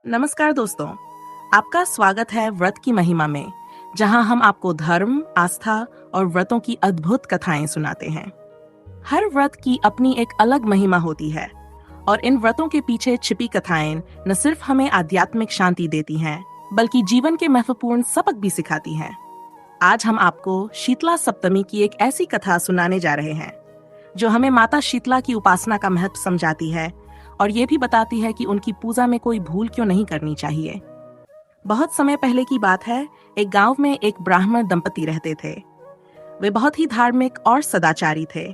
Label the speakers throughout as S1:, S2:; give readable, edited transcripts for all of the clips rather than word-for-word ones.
S1: नमस्कार दोस्तों, आपका स्वागत है व्रत की महिमा में, जहां हम आपको धर्म, आस्था और व्रतों की अद्भुत कथाएं सुनाते हैं। हर व्रत की अपनी एक अलग महिमा होती है और इन व्रतों के पीछे छिपी कथाएं न सिर्फ हमें आध्यात्मिक शांति देती हैं, बल्कि जीवन के महत्वपूर्ण सबक भी सिखाती हैं। आज हम आपको शीतला सप्तमी की एक ऐसी कथा सुनाने जा रहे हैं जो हमें माता शीतला की उपासना का महत्व समझाती है और ये भी बताती है कि उनकी पूजा में कोई भूल क्यों नहीं करनी चाहिए। बहुत समय पहले की बात है, एक गांव में एक ब्राह्मण दंपति रहते थे। वे बहुत ही धार्मिक और सदाचारी थे,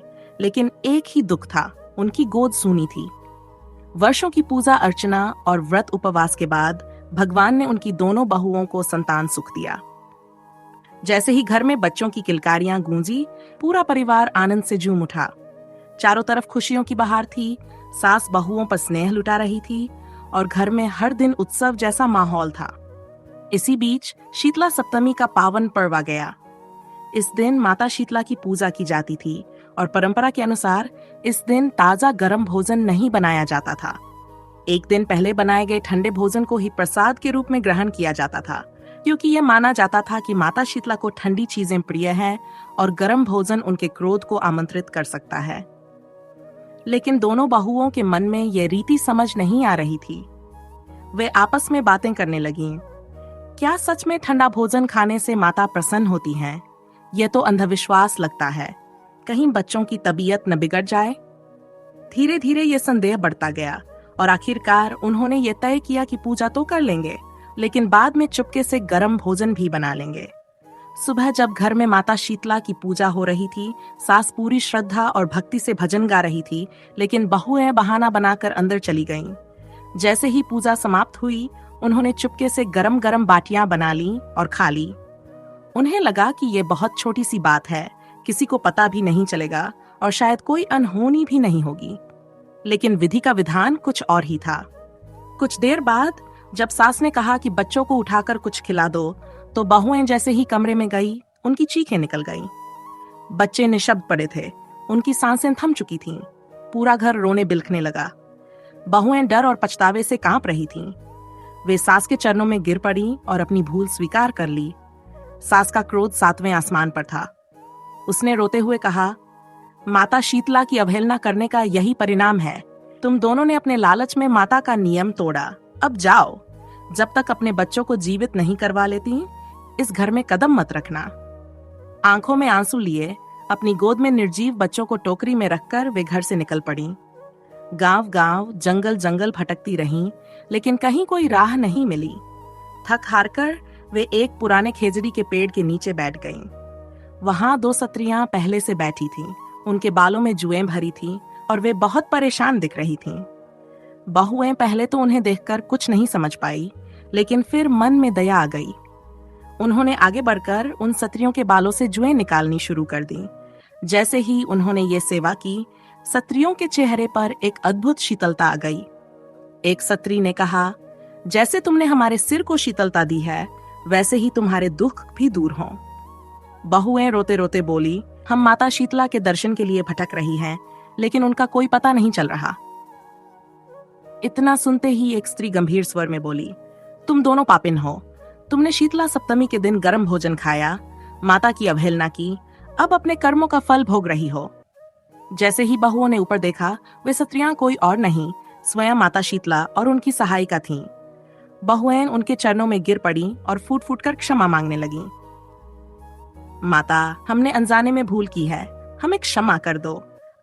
S1: लेकिन एक ही दुख था, उनकी गोद सूनी थी। वर्षों की पूजा अर्चना और व्रत उपवास के बाद भगवान ने उनकी दोनों बहुओं को संतान सुख दिया। जैसे ही घर में बच्चों की किलकारियां गूंजी, पूरा परिवार आनंद से झूम उठा। चारों तरफ खुशियों की बहार थी, सास बहुओं पर स्नेह लुटा रही थी और घर में हर दिन उत्सव जैसा माहौल था। इसी बीच शीतला सप्तमी का पावन पर्व आ गया। इस दिन माता शीतला की पूजा की जाती थी और परंपरा के अनुसार इस दिन ताजा गर्म भोजन नहीं बनाया जाता था। एक दिन पहले बनाए गए ठंडे भोजन को ही प्रसाद के रूप में ग्रहण किया जाता था, क्योंकि यह माना जाता था कि माता शीतला को ठंडी चीजें प्रिय हैं और गर्म भोजन उनके क्रोध को आमंत्रित कर सकता है। लेकिन दोनों बहुओं के मन में यह रीति समझ नहीं आ रही थी। वे आपस में बातें करने लगीं। क्या सच में ठंडा भोजन खाने से माता प्रसन्न होती हैं? यह तो अंधविश्वास लगता है। कहीं बच्चों की तबीयत न बिगड़ जाए? धीरे धीरे यह संदेह बढ़ता गया और आखिरकार उन्होंने ये तय किया कि पूजा तो कर लेंगे, लेकिन बाद में चुपके से गर्म भोजन भी बना लेंगे। सुबह जब घर में माता शीतला की पूजा हो रही थी, सास पूरी श्रद्धा और भक्ति से भजन गा रही थी, लेकिन बहुएं बहाना बनाकर अंदर चली गईं। जैसे ही पूजा समाप्त हुई, उन्होंने चुपके से गरम गरम बाटियां बना ली और खा ली। उन्हें लगा कि ये बहुत छोटी सी बात है, किसी को पता भी नहीं चलेगा और शायद कोई अनहोनी भी नहीं होगी। लेकिन विधि का विधान कुछ और ही था। कुछ देर बाद जब सास ने कहा कि बच्चों को उठाकर कुछ खिला दो, तो बहुएं जैसे ही कमरे में गई, उनकी चीखें निकल गईं। बच्चे निशब्द पड़े थे, उनकी सांसें थम चुकी थीं। पूरा घर रोने बिलखने लगा। बहुएं डर और पछतावे से कांप रही थीं। वे सास के चरणों में गिर पड़ी और अपनी भूल स्वीकार कर ली। सास का क्रोध 7वें आसमान पर था। उसने रोते हुए कहा, माता शीतला की अवहेलना करने का यही परिणाम है। तुम दोनों ने अपने लालच में माता का नियम तोड़ा। अब जाओ, जब तक अपने बच्चों को जीवित नहीं करवा लेती, इस घर में कदम मत रखना। आंखों में आंसू लिए अपनी गोद में निर्जीव बच्चों को टोकरी में रखकर वे घर से निकल पड़ी। गांव गांव, जंगल जंगल भटकती रहीं, लेकिन कहीं कोई राह नहीं मिली। थक हारकर वे एक पुराने खेजड़ी के पेड़ के नीचे बैठ गईं। वहां 2 सत्रियां पहले से बैठी थीं। उनके बालों में जुएं भरी थीं और वे बहुत परेशान दिख रही थीं। बहुएं पहले तो उन्हें देखकर कुछ नहीं समझ पाई, लेकिन फिर मन में दया आ गई। उन्होंने आगे बढ़कर उन सत्रियों के बालों से जुएं निकालनी शुरू कर दी। जैसे ही उन्होंने ये सेवा की, सत्रियों के चेहरे पर एक अद्भुत शीतलता आ गई। एक सत्री ने कहा, जैसे तुमने हमारे सिर को शीतलता दी है, वैसे ही तुम्हारे दुख भी दूर हों। बहुएं रोते रोते बोली, हम माता शीतला के दर्शन के लिए भटक रही हैं, लेकिन उनका कोई पता नहीं चल रहा। इतना सुनते ही एक स्त्री गंभीर स्वर में बोली, तुम दोनों पापिन हो। तुमने शीतला सप्तमी के दिन गर्म भोजन खाया, माता की अवहेलना की, अब अपने कर्मों का फल भोग रही हो। जैसे ही बहुओं ने ऊपर देखा, वे सत्रियां कोई और नहीं, स्वयं माता शीतला और उनकी सहायिका थीं। बहुएं उनके चरणों में गिर पड़ी और फूट फूट कर क्षमा मांगने लगीं। माता, हमने अनजाने में भूल की है, हमें क्षमा कर दो।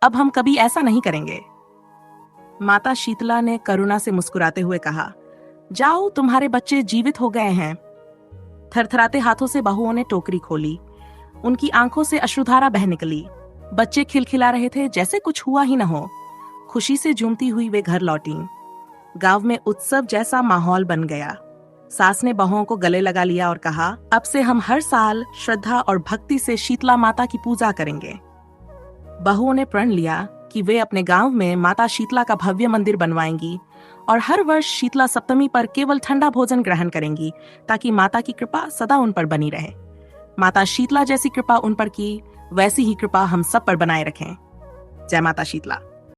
S1: अब हम कभी ऐसा नहीं करेंगे। माता शीतला ने करुणा से मुस्कुराते हुए कहा, जाओ, तुम्हारे बच्चे जीवित हो गए हैं। थरथराते हाथों से बहुओं ने टोकरी खोली। उनकी आंखों से अश्रुधारा बह निकली। बच्चे खिलखिला रहे थे जैसे कुछ हुआ ही न हो। खुशी से झूमती हुई वे घर लौटी। गांव में उत्सव जैसा माहौल बन गया। सास ने बहुओं को गले लगा लिया और कहा, अब से हम हर साल श्रद्धा और भक्ति से शीतला माता की पूजा करेंगे। बहुओं ने प्रण लिया कि वे अपने गांव में माता शीतला का भव्य मंदिर बनवाएंगी और हर वर्ष शीतला सप्तमी पर केवल ठंडा भोजन ग्रहण करेंगी, ताकि माता की कृपा सदा उन पर बनी रहे। माता शीतला जैसी कृपा उन पर की, वैसी ही कृपा हम सब पर बनाए रखें। जय माता शीतला।